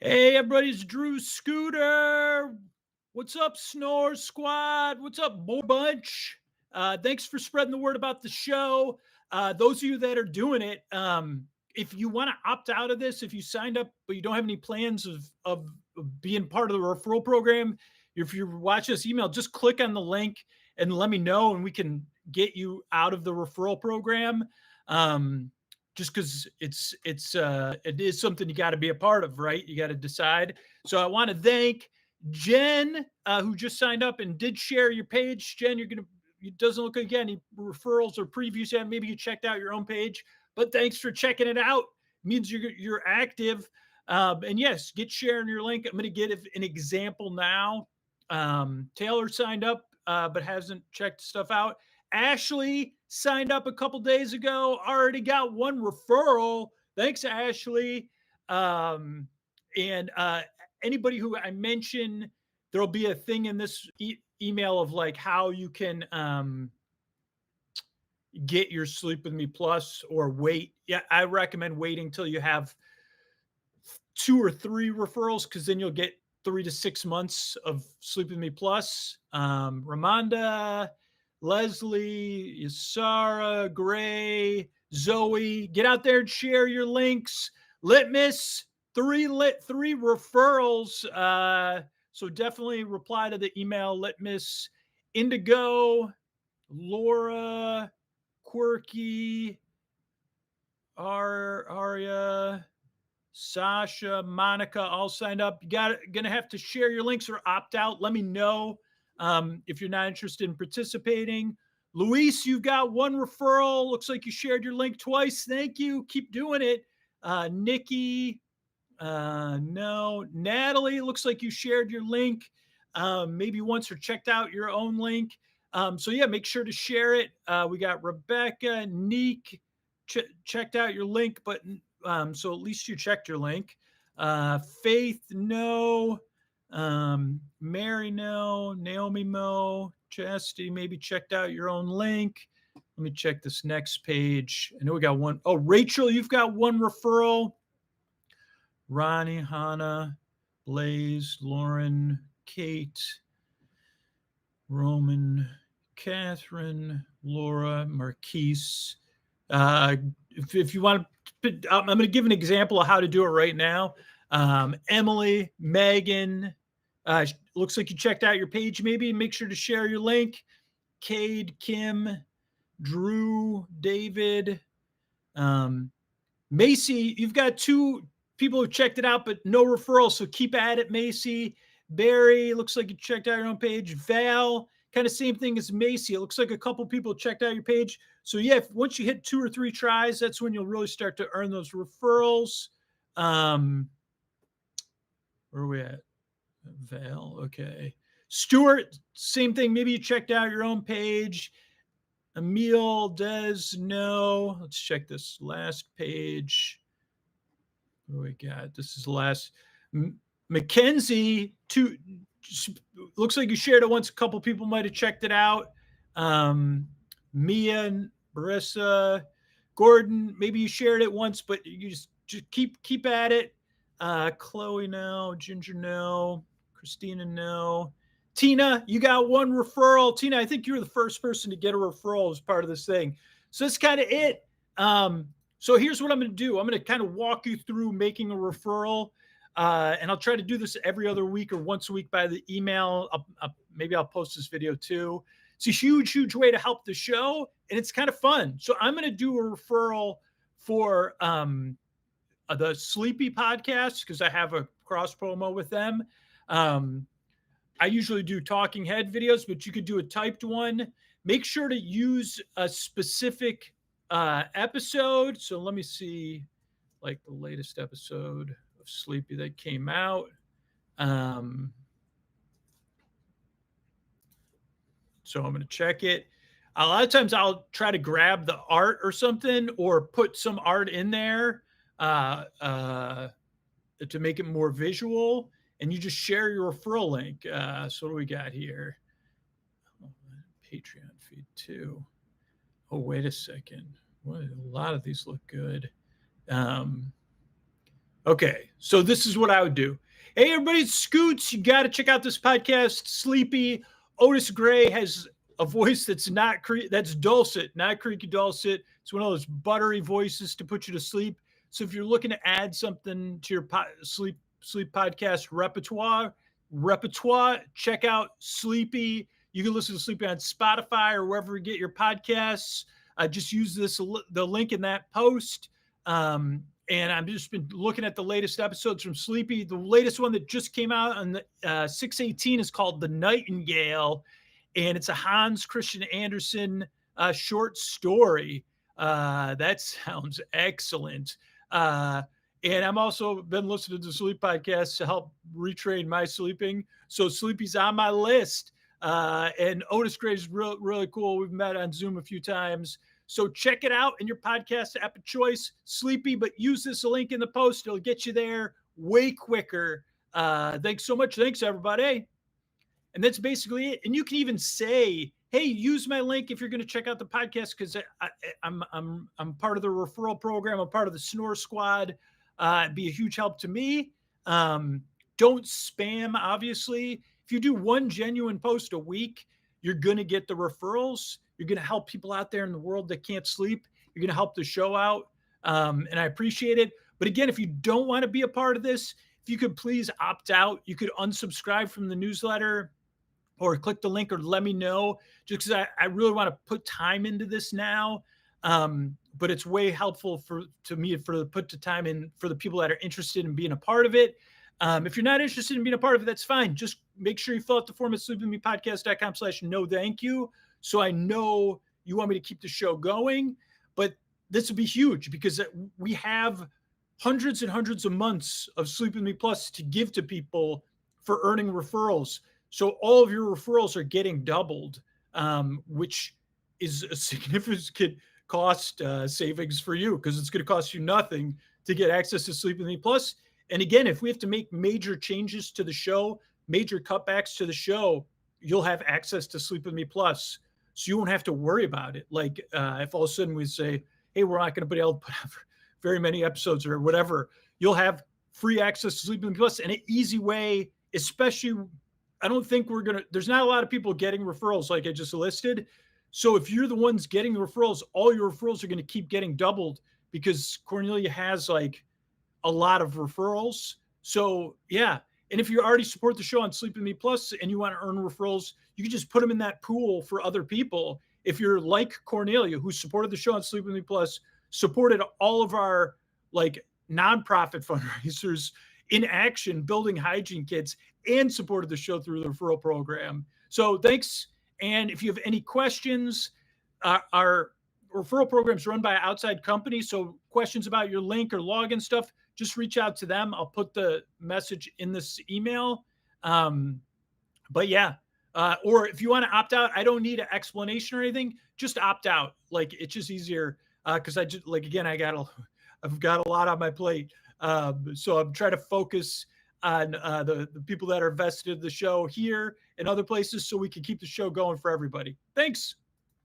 Hey, everybody, it's Drew Scooter. What's up, Snore Squad? What's up, Boy Bunch? Thanks for spreading the word about the show. Those of you that are doing it, if you want to opt out of this, if you signed up but you don't have any plans of being part of the referral program, if you're watching this email, just click on the link and let me know, and we can get you out of the referral program. Um, just because it is something you got to be a part of, right? You got to decide. So I want to thank Jen, who just signed up and did share your page. Jen, it doesn't look like any referrals or previews yet. Maybe you checked out your own page, but thanks for checking it out. It means you're active. And yes, get sharing your link. I'm going to get an example now. Taylor signed up, but hasn't checked stuff out. Ashley signed up a couple days ago, already got one referral. Thanks, Ashley. And anybody who I mention, there'll be a thing in this email of like how you can get your Sleep With Me Plus or wait. Yeah, I recommend waiting till you have 2 or 3 referrals, because then you'll get 3 to 6 months of Sleep With Me Plus. Ramonda, Leslie, Sarah, Gray, Zoe, get out there and share your links. Litmus, three referrals. So definitely reply to the email. Litmus, Indigo, Laura, Quirky, Aria, Sasha, Monica, all signed up. Gonna have to share your links or opt out. Let me know if you're not interested in participating. Luis, you've got one referral. Looks like you shared your link twice. Thank you. Keep doing it. Nikki, no. Natalie, looks like you shared your link maybe once or checked out your own link. So yeah, make sure to share it. We got Rebecca, Neek, checked out your link, but so at least you checked your link. Faith, no. Mary, no. Naomi, Mo. Chastity, maybe checked out your own link. Let me check this next page. I know we got one. Oh, Rachel, you've got one referral. Ronnie, Hannah, Blaze, Lauren, Kate, Roman, Catherine, Laura, Marquise. If you want to, I'm going to give an example of how to do it right now. Emily, Megan, looks like you checked out your page. Maybe make sure to share your link. Cade, Kim, Drew, David, Macy. You've got 2 people who checked it out, but no referrals. So keep at it, Macy. Barry, looks like you checked out your own page. Val, kind of same thing as Macy. It looks like a couple people checked out your page. So yeah, once you hit 2 or 3 tries, that's when you'll really start to earn those referrals. Where are we at? Val, okay. Stuart, same thing. Maybe you checked out your own page. Emil, Des, no. Let's check this last page. What do we got? This is the last. Mackenzie, looks like you shared it once. A couple people might have checked it out. Mia, Marissa, Gordon, maybe you shared it once, but you just keep at it. Chloe, no. Ginger, no. Christina, no. Tina, you got one referral. Tina, I think you were the first person to get a referral as part of this thing. So that's kind of it. So here's what I'm going to do. I'm going to kind of walk you through making a referral. And I'll try to do this every other week or once a week by the email. Maybe I'll post this video too. It's a huge way to help the show, and it's kind of fun. So I'm going to do a referral for the Sleepy podcast, because I have a cross promo with them. I usually do talking head videos, but you could do a typed one. Make sure to use a specific episode. So let me see, like the latest episode of Sleepy that came out. So I'm going to check it. A lot of times I'll try to grab the art or something, or put some art in there to make it more visual, and you just share your referral link. So what do we got here? Oh, Patreon feed too. Oh, wait a second. What, a lot of these look good. Okay, so this is what I would do. Hey, everybody, it's Scoots. You got to check out this podcast. Sleepy. Otis Gray has a voice that's that's dulcet, not creaky dulcet. It's one of those buttery voices to put you to sleep. So if you're looking to add something to your sleep podcast repertoire, check out Sleepy. You can listen to Sleepy on Spotify or wherever you get your podcasts. Just use the link in that post. And I've just been looking at the latest episodes from Sleepy. The latest one that just came out on the 6/18 is called The Nightingale, and it's a Hans Christian Andersen short story. That sounds excellent. And I'm also been listening to sleep podcasts to help retrain my sleeping. So Sleepy's on my list. And Otis Gray's really cool. We've met on Zoom a few times. So check it out in your podcast app of choice. Sleepy, but use this link in the post. It'll get you there way quicker. Thanks so much. Thanks, everybody. And that's basically it. And you can even say, hey, use my link if you're going to check out the podcast, because I'm part of the referral program. I'm part of the Snore Squad. It'd be a huge help to me. Don't spam, obviously. If you do one genuine post a week, you're going to get the referrals. You're going to help people out there in the world that can't sleep. You're going to help the show out. And I appreciate it. But again, if you don't want to be a part of this, if you could please opt out, you could unsubscribe from the newsletter or click the link or let me know, just because I really want to put time into this now. But it's way helpful to me to put the time in for the people that are interested in being a part of it. If you're not interested in being a part of it, that's fine. Just make sure you fill out the form at sleepwithmepodcast.com/no thank you. So I know you want me to keep the show going, but this would be huge because we have hundreds and hundreds of months of Sleep With Me Plus to give to people for earning referrals. So all of your referrals are getting doubled, which is a significant cost savings for you, because it's going to cost you nothing to get access to Sleep With Me Plus. And again, if we have to make major changes to the show, major cutbacks to the show, you'll have access to Sleep With Me Plus. So you won't have to worry about it. Like if all of a sudden we say, hey, we're not going to be able to put out very many episodes or whatever, you'll have free access to Sleep With Me Plus in an easy way. Especially, I don't think there's not a lot of people getting referrals like I just listed. So if you're the ones getting the referrals, all your referrals are going to keep getting doubled, because Cornelia has like a lot of referrals. So yeah. And if you already support the show on Sleep With Me Plus and you want to earn referrals, you can just put them in that pool for other people. If you're like Cornelia, who supported the show on Sleep With Me Plus, supported all of our like nonprofit fundraisers in action, building hygiene kits, and supported the show through the referral program. So thanks. And if you have any questions, our referral program is run by an outside company. So questions about your link or login stuff, just reach out to them. I'll put the message in this email. But yeah, or if you want to opt out, I don't need an explanation or anything. Just opt out. Like, it's just easier because I just, like, again, I've got a lot on my plate. So I'm trying to focus on the people that are vested in the show here and other places, so we can keep the show going for everybody. Thanks.